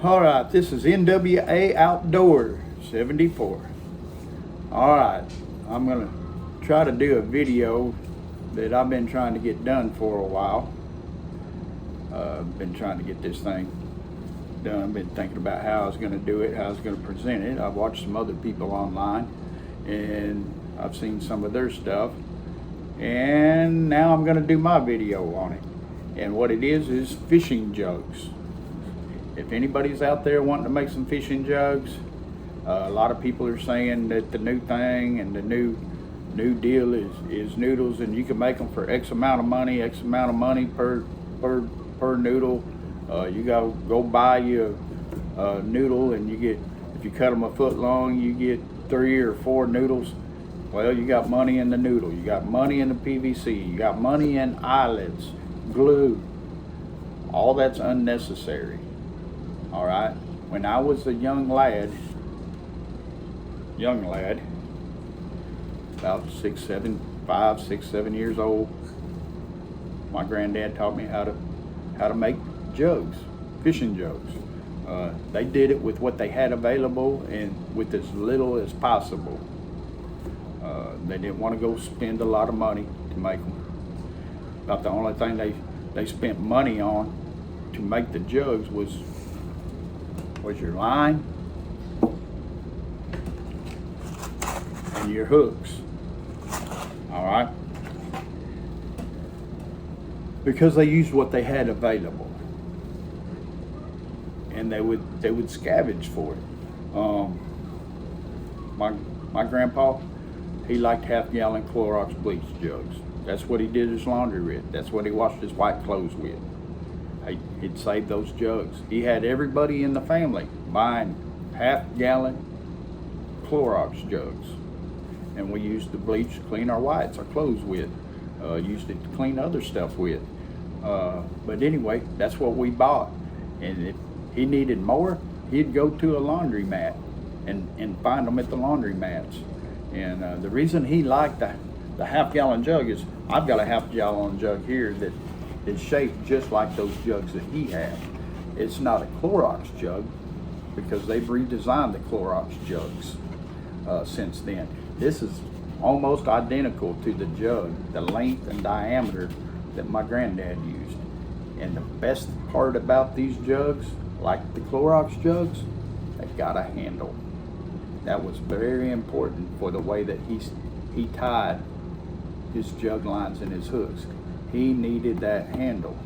All right, this is NWA Outdoor 74. All right, I'm gonna try to do a video that I've been trying to get done for a while. Been trying to get this thing done. Been thinking about how I was gonna do it, how I was gonna present it. I've watched some other people online, and I've seen some of their stuff. And now I'm gonna do my video on it. And what it is fishing jugs. If anybody's out there wanting to make some fishing jugs, a lot of people are saying that the new thing and the new deal is noodles, and you can make them for X amount of money per noodle. You go buy you a noodle, and you get, if you cut them a foot long, you get 3 or 4 noodles. Well, you got money in the noodle, you got money in the PVC, you got money in eyelets, glue. All that's unnecessary. All right. When I was a young lad, about 5, 6, 7 years old, my granddad taught me how to make jugs, fishing jugs. They did it with what they had available and with as little as possible. They didn't want to go spend a lot of money to make them. About the only thing they spent money on to make the jugs was your line and your hooks. All right, because they used what they had available, and they would scavenge for it. My grandpa, he liked half-gallon Clorox bleach jugs. That's what he did his laundry with. That's what he washed his white clothes with. He'd save those jugs. He had everybody in the family buying half-gallon Clorox jugs, and we used the bleach to clean our whites, our clothes with. Used it to clean other stuff with. But anyway, that's what we bought. And if he needed more, he'd go to a laundromat and find them at the laundromats. And the reason he liked the half-gallon jug is, I've got a half-gallon jug here that is shaped just like those jugs that he had. It's not a Clorox jug because they've redesigned the Clorox jugs since then. This is almost identical to the jug, the length and diameter that my granddad used. And the best part about these jugs, like the Clorox jugs, they got a handle. That was very important for the way that he tied his jug lines and his hooks. He needed that handle.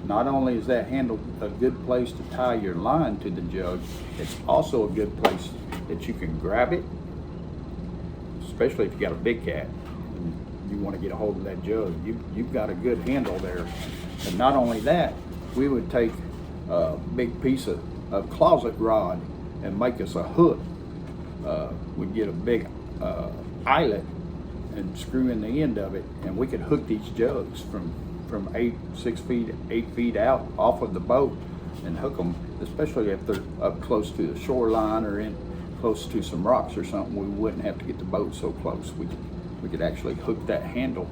Not only is that handle a good place to tie your line to the jug, it's also a good place that you can grab it, especially if you got a big cat and you want to get a hold of that jug. You've got a good handle there. And not only that, we would take a big piece of closet rod and make us a hook. We'd get a big eyelet and screw in the end of it, and we could hook these jugs from 8 feet out off of the boat and hook them, especially if they're up close to the shoreline or in close to some rocks or something. We wouldn't have to get the boat so close. We could actually hook that handle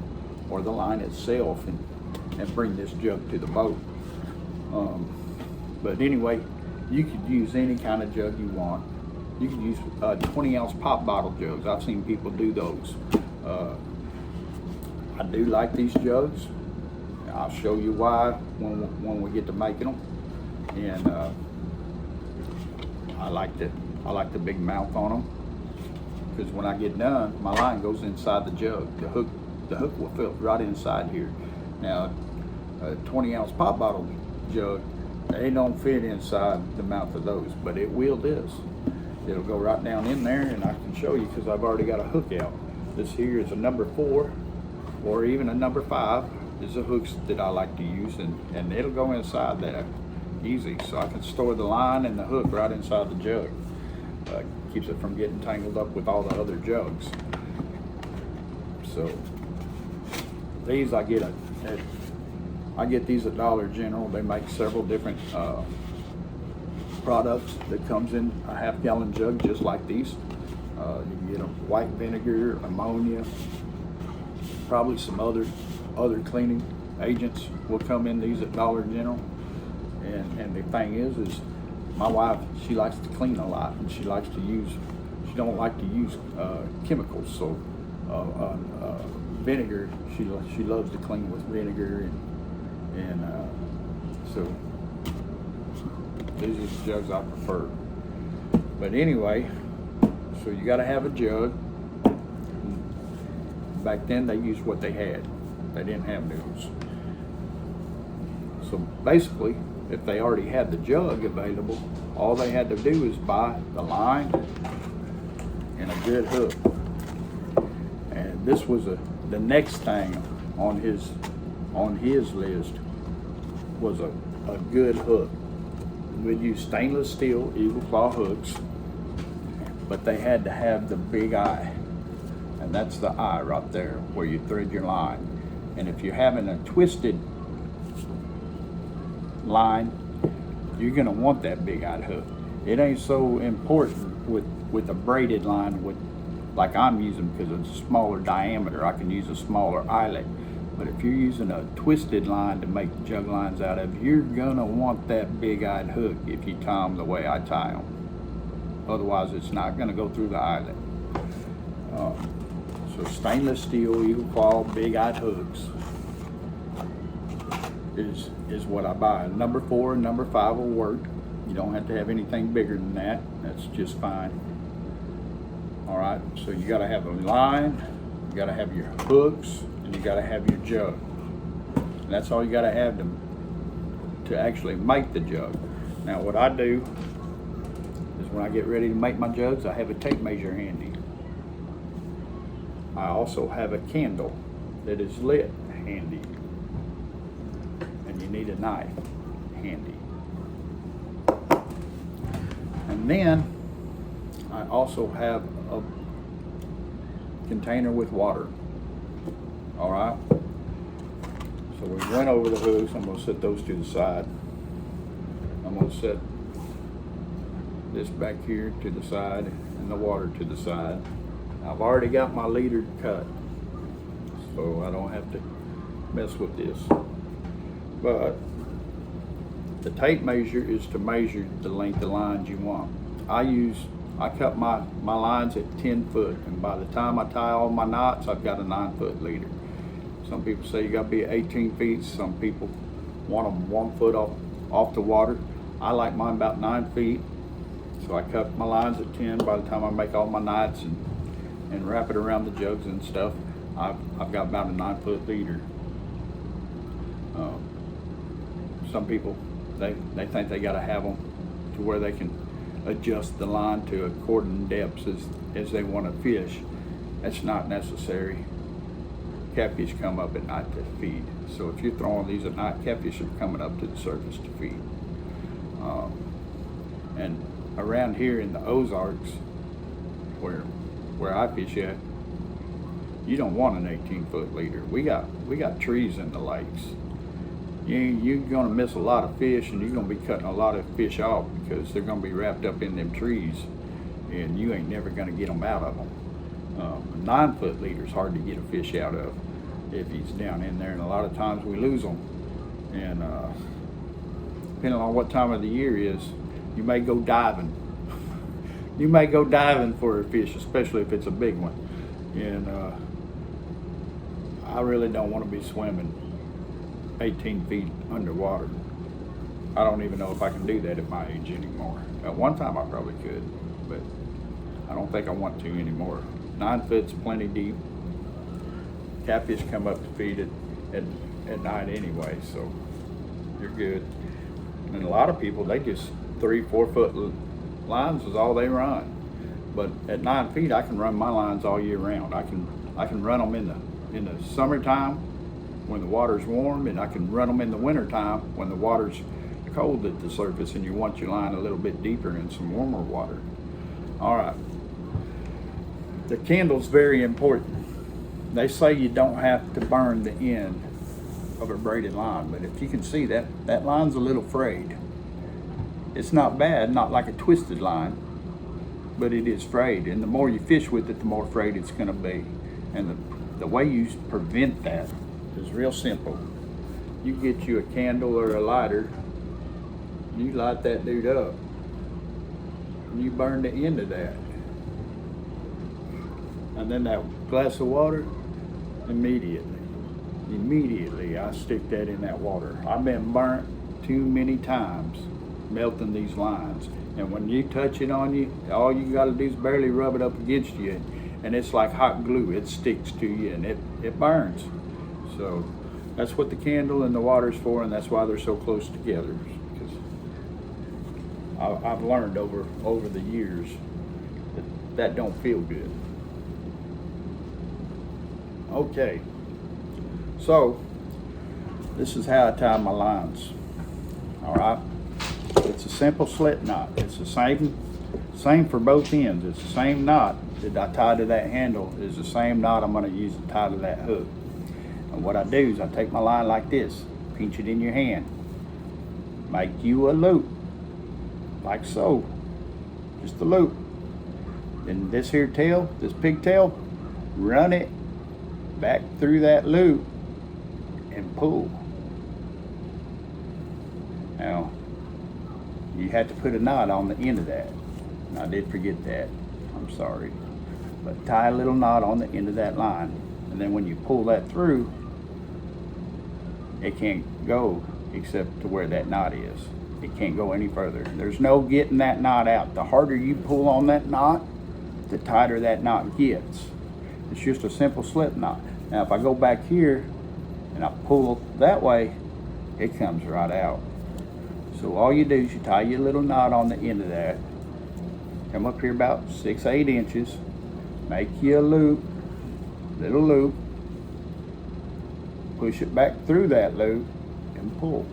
or the line itself and bring this jug to the boat. But anyway, you could use any kind of jug you want. You could use 20-ounce pop bottle jugs. I've seen people do those. I do like these jugs. I'll show you why when we get to making them. And I like the big mouth on them, because when I get done, my line goes inside the jug. The hook will fit right inside here. Now, a 20-ounce pop bottle jug, they don't fit inside the mouth of those, but it will this. It'll go right down in there, and I can show you because I've already got a hook out. This here is a number 4 or even a number 5 is the hooks that I like to use, and it'll go inside that easy. So I can store the line and the hook right inside the jug. Keeps it from getting tangled up with all the other jugs. So these I get these at Dollar General. They make several different products that comes in a half-gallon jug just like these. You can get a white vinegar, ammonia, probably some other cleaning agents will come in these at Dollar General. And the thing is my wife, she likes to clean a lot, and she don't like to use chemicals. So vinegar, she loves to clean with vinegar, and so these are the jugs I prefer. But anyway, so you got to have a jug. Back then they used what they had. They didn't have noodles. So basically, if they already had the jug available, all they had to do is buy the line and a good hook. And this was the next thing on his list was a good hook. We'd use stainless steel eagle claw hooks, but they had to have the big eye, and that's the eye right there where you thread your line. And if you're having a twisted line, you're gonna want that big eyed hook. It ain't so important with a braided line like I'm using, because it's a smaller diameter. I can use a smaller eyelet. But if you're using a twisted line to make jug lines out of, you're gonna want that big eyed hook if you tie them the way I tie them. Otherwise, it's not gonna go through the eyelet. So stainless steel eagle claw big eyed hooks is what I buy. Number 4 and number 5 will work. You don't have to have anything bigger than that. That's just fine. All right, so you gotta have a line, you gotta have your hooks, and you gotta have your jug. And that's all you gotta have to actually make the jug. Now what I do is when I get ready to make my jugs, I have a tape measure handy. I also have a candle that is lit handy. And you need a knife handy. And then I also have a container with water. All right. So we went over the hooks. I'm going to set those to the side. I'm going to set this back here to the side and the water to the side. I've already got my leader cut, so I don't have to mess with this. But the tape measure is to measure the length of lines you want. I cut my lines at 10 foot, and by the time I tie all my knots, I've got a 9-foot leader. Some people say you got to be at 18 feet. Some people want them 1 foot off the water. I like mine about 9 feet, so I cut my lines at 10. By the time I make all my knots and wrap it around the jugs and stuff, I've got about a 9-foot leader. Some people they think they got to have them to where they can adjust the line to according depths as they want to fish. That's not necessary. Catfish come up at night to feed. So if you're throwing these at night, catfish are coming up to the surface to feed. And around here in the Ozarks, where I fish at, you don't want an 18-foot leader. We got trees in the lakes. You're gonna miss a lot of fish, and you're gonna be cutting a lot of fish off because they're gonna be wrapped up in them trees, and you ain't never gonna get them out of them. A 9-foot leader is hard to get a fish out of if he's down in there, and a lot of times we lose them. And depending on what time of the year is, you may go diving. You may go diving for a fish, especially if it's a big one. And I really don't want to be swimming 18 feet underwater. I don't even know if I can do that at my age anymore. At one time I probably could, but I don't think I want to anymore. 9 foot's plenty deep. Catfish come up to feed at night anyway, so you're good. And a lot of people, they just 3-4 foot lines is all they run. But at 9 feet, I can run my lines all year round. I can run them in the summertime when the water's warm, and I can run them in the wintertime when the water's cold at the surface and you want your line a little bit deeper in some warmer water. All right. The candle's very important. They say you don't have to burn the end of a braided line, but if you can see that line's a little frayed. It's not bad, not like a twisted line, but it is frayed, and the more you fish with it, the more frayed it's gonna be. And the way you prevent that is real simple. You get you a candle or a lighter, you light that dude up, and you burn the end of that. And then that glass of water, immediately I stick that in that water. I've been burnt too many times melting these lines. And when you touch it on you, all you gotta do is barely rub it up against you, and it's like hot glue. It sticks to you and it burns. So that's what the candle and the water's for, and that's why they're so close together. Because I've learned over the years that don't feel good. Okay, so this is how I tie my lines. All right, it's a simple slip knot. It's the same for both ends. It's the same knot that I tie to that handle is the same knot I'm going to use to tie to that hook. And what I do is I take my line like this, pinch it in your hand, make you a loop, like so, just a loop. Then this here tail, this pigtail, run it back through that loop and pull. Now, you have to put a knot on the end of that. And I did forget that, I'm sorry. But tie a little knot on the end of that line. And then when you pull that through, it can't go except to where that knot is. It can't go any further. There's no getting that knot out. The harder you pull on that knot, the tighter that knot gets. It's just a simple slip knot. Now if I go back here and I pull that way, it comes right out. So all you do is you tie your little knot on the end of that, come up here about 6-8 inches, make you a loop, little loop, push it back through that loop and pull.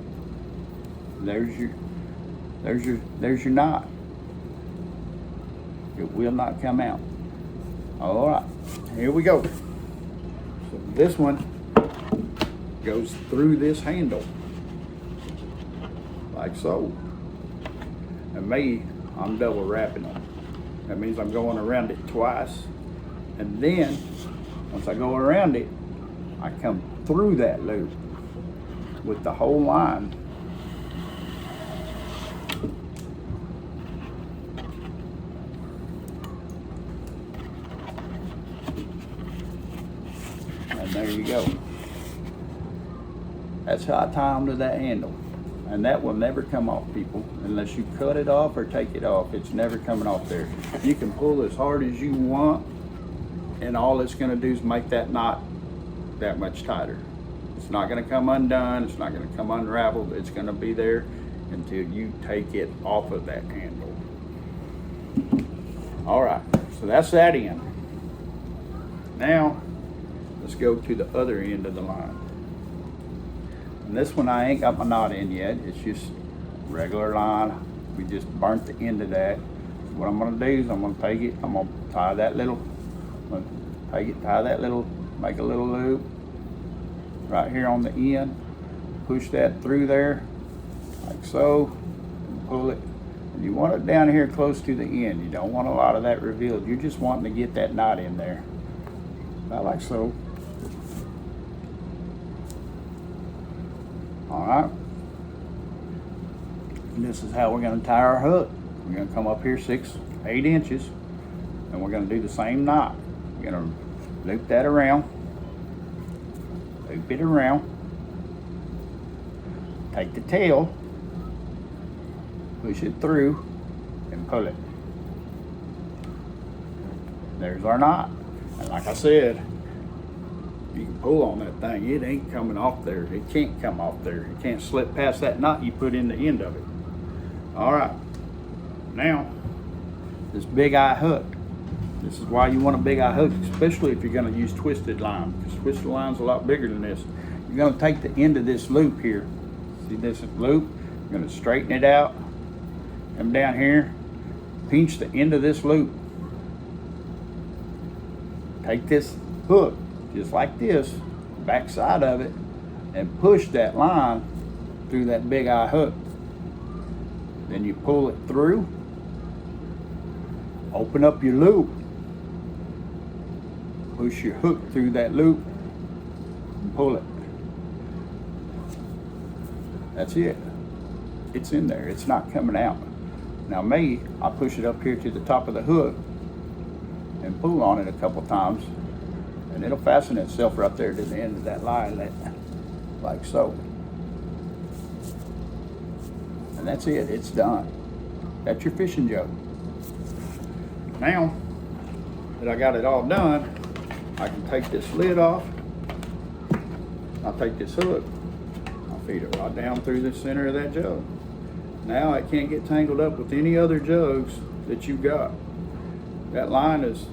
There's your knot. It will not come out. All right, here we go. So this one goes through this handle like so. And me, I'm double wrapping them. That means I'm going around it twice, and then once I go around it, I come through that loop with the whole line. And there you go. That's how I tie them to that handle. And that will never come off, people, unless you cut it off or take it off. It's never coming off there. You can pull as hard as you want, and all it's going to do is make that knot that much tighter. It's not going to come undone. It's not going to come unraveled. It's going to be there until you take it off of that handle. All right, so that's that end. Now, let's go to the other end of the line. And this one I ain't got my knot in yet. It's just regular line. We just burnt the end of that. What I'm gonna do is I'm gonna take it, I'm gonna tie that little, make a little loop right here on the end, push that through there, like so, and pull it. And you want it down here close to the end. You don't want a lot of that revealed. You're just wanting to get that knot in there. About like so. All right, and this is how we're going to tie our hook. We're going to come up here 6-8 inches, and we're going to do the same knot. We're going to loop that around, loop it around, take the tail, push it through, and pull it. There's our knot. And like I said, you can pull on that thing, it ain't coming off there. It can't come off there. It can't slip past that knot you put in the end of it. All right, now this big eye hook. This is why you want a big eye hook, especially if you're going to use twisted line, because twisted line's a lot bigger than this. You're going to take the end of this loop here. See this loop? You're going to straighten it out, come down here, pinch the end of this loop. Take this hook, just like this, back side of it, and push that line through that big eye hook. Then you pull it through, open up your loop, push your hook through that loop, and pull it. That's it. It's in there. It's not coming out. Now me, I push it up here to the top of the hook and pull on it a couple times, and it'll fasten itself right there to the end of that line, like so. And that's it, it's done. That's your fishing jug. Now that I got it all done, I can take this lid off. I'll take this hook, I'll feed it right down through the center of that jug. Now it can't get tangled up with any other jugs that you've got. That line is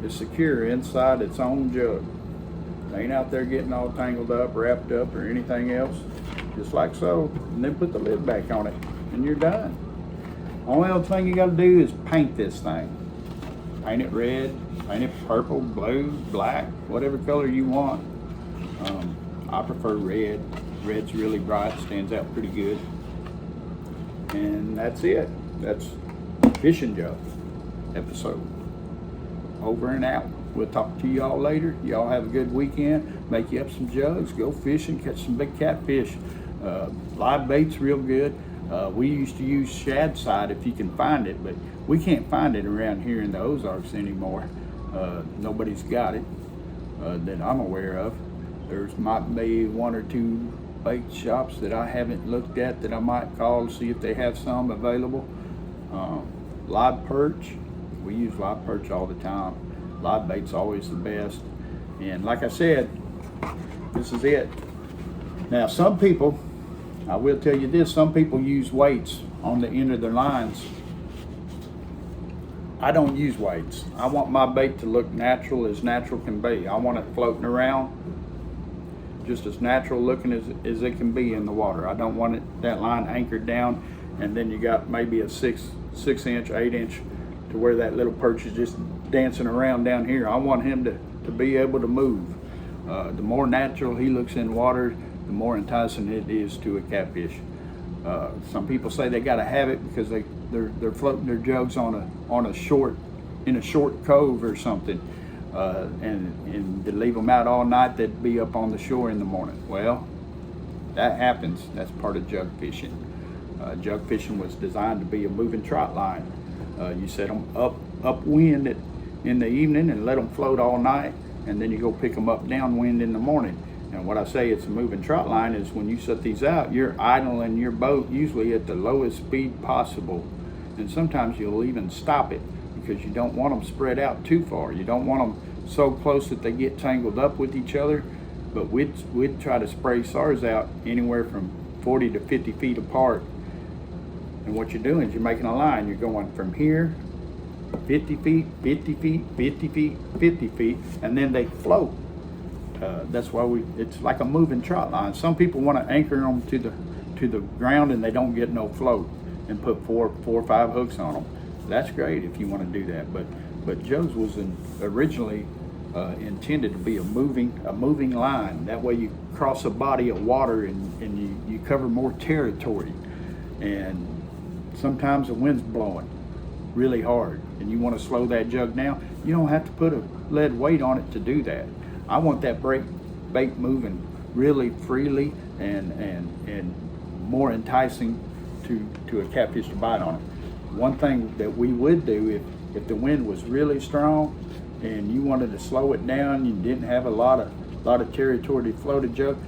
secure inside its own jug. It ain't out there getting all tangled up, wrapped up, or anything else. Just like so, and then put the lid back on it, and you're done. Only other thing you gotta do is paint this thing. Paint it red, paint it purple, blue, black, whatever color you want. I prefer red. Red's really bright, stands out pretty good. And that's it. That's Fishing Jug episode. Over and out. We'll talk to y'all later. Y'all have a good weekend. Make you up some jugs. Go fishing. Catch some big catfish. Live bait's real good. We used to use shad side if you can find it, but we can't find it around here in the Ozarks anymore. Nobody's got it that I'm aware of. There's might be one or two bait shops that I haven't looked at that I might call to see if they have some available. Live perch, we use live perch all the time. Live bait's always the best. And like I said, this is it. Now some people, I will tell you this, some people use weights on the end of their lines. I don't use weights. I want my bait to look natural as natural can be. I want it floating around just as natural looking as it can be in the water. I don't want that line anchored down and then you got maybe a 6 inch, 8 inch to where that little perch is just dancing around down here. I want him to be able to move. The more natural he looks in water, the more enticing it is to a catfish. Some people say they got to have it because they're floating their jugs in a short cove or something, and to leave them out all night, they'd be up on the shore in the morning. Well, that happens. That's part of jug fishing. Jug fishing was designed to be a moving trot line. You set them upwind in the evening and let them float all night, and then you go pick them up downwind in the morning. And what I say it's a moving trot line is when you set these out, you're idling your boat usually at the lowest speed possible. And sometimes you'll even stop it because you don't want them spread out too far. You don't want them so close that they get tangled up with each other. But we'd try to spray SARs out anywhere from 40 to 50 feet apart. And what you're doing is you're making a line. You're going from here, 50 feet, 50 feet, 50 feet, 50 feet, and then they float. That's why it's like a moving trot line. Some people want to anchor them to the ground and they don't get no float and put four or five hooks on them. That's great if you want to do that. But Jugs was originally intended to be a moving line. That way you cross a body of water and you cover more territory. And sometimes the wind's blowing really hard and you want to slow that jug down. You don't have to put a lead weight on it to do that. I want that bait moving really freely and more enticing to a catfish to bite on it. One thing that we would do if the wind was really strong and you wanted to slow it down, you didn't have a lot of territory to float a jug,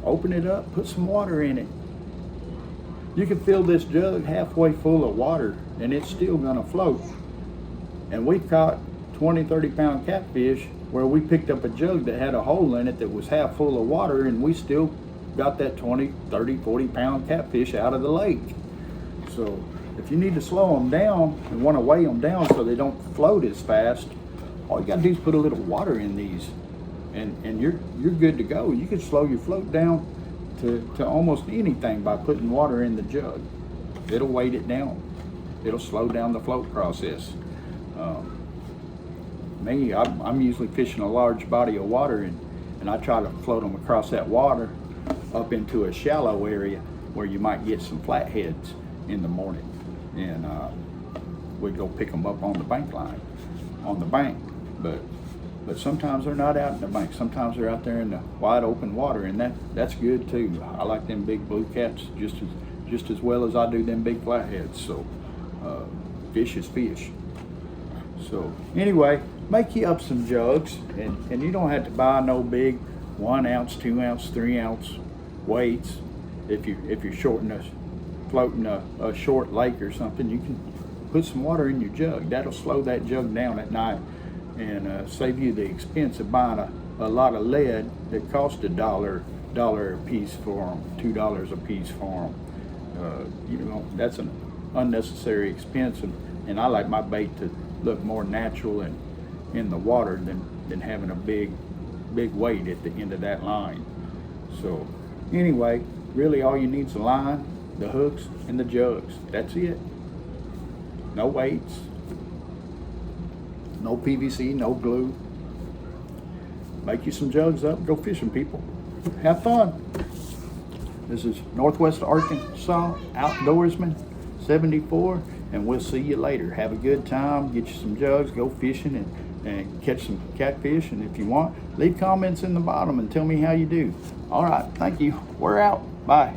open it up, put some water in it. You can fill this jug halfway full of water and it's still gonna float. And we caught 20-30 pound catfish where we picked up a jug that had a hole in it that was half full of water and we still got that 20, 30, 40 pound catfish out of the lake. So if you need to slow them down and want to weigh them down so they don't float as fast, all you got to do is put a little water in these and you're good to go. You can slow your float down to almost anything by putting water in the jug. It'll weight it down. It'll slow down the float process. Me, I'm usually fishing a large body of water and I try to float them across that water up into a shallow area where you might get some flatheads in the morning. And we'd go pick them up on the bank. But sometimes they're not out in the bank. Sometimes they're out there in the wide open water, and that's good too. I like them big blue cats just as well as I do them big flatheads. So Fish is fish. So anyway, make you up some jugs, and you don't have to buy no big 1 ounce, 2 ounce, 3 ounce weights. If you're floating a short lake or something, you can put some water in your jug. That'll slow that jug down at night and save you the expense of buying a lot of lead that costs $1 a piece for them, $2 a piece for them. You know, that's an unnecessary expense, and I like my bait to look more natural and in the water than having a big weight at the end of that line. So anyway, really all you need is a line, the hooks, and the jugs. That's it. No weights, no PVC, no glue. Make you some jugs up, go fishing, people. Have fun. This is Northwest Arkansas Outdoorsman 74, and we'll see you later. Have a good time, get you some jugs, go fishing and catch some catfish, and if you want, leave comments in the bottom and tell me how you do. All right, thank you. We're out. Bye.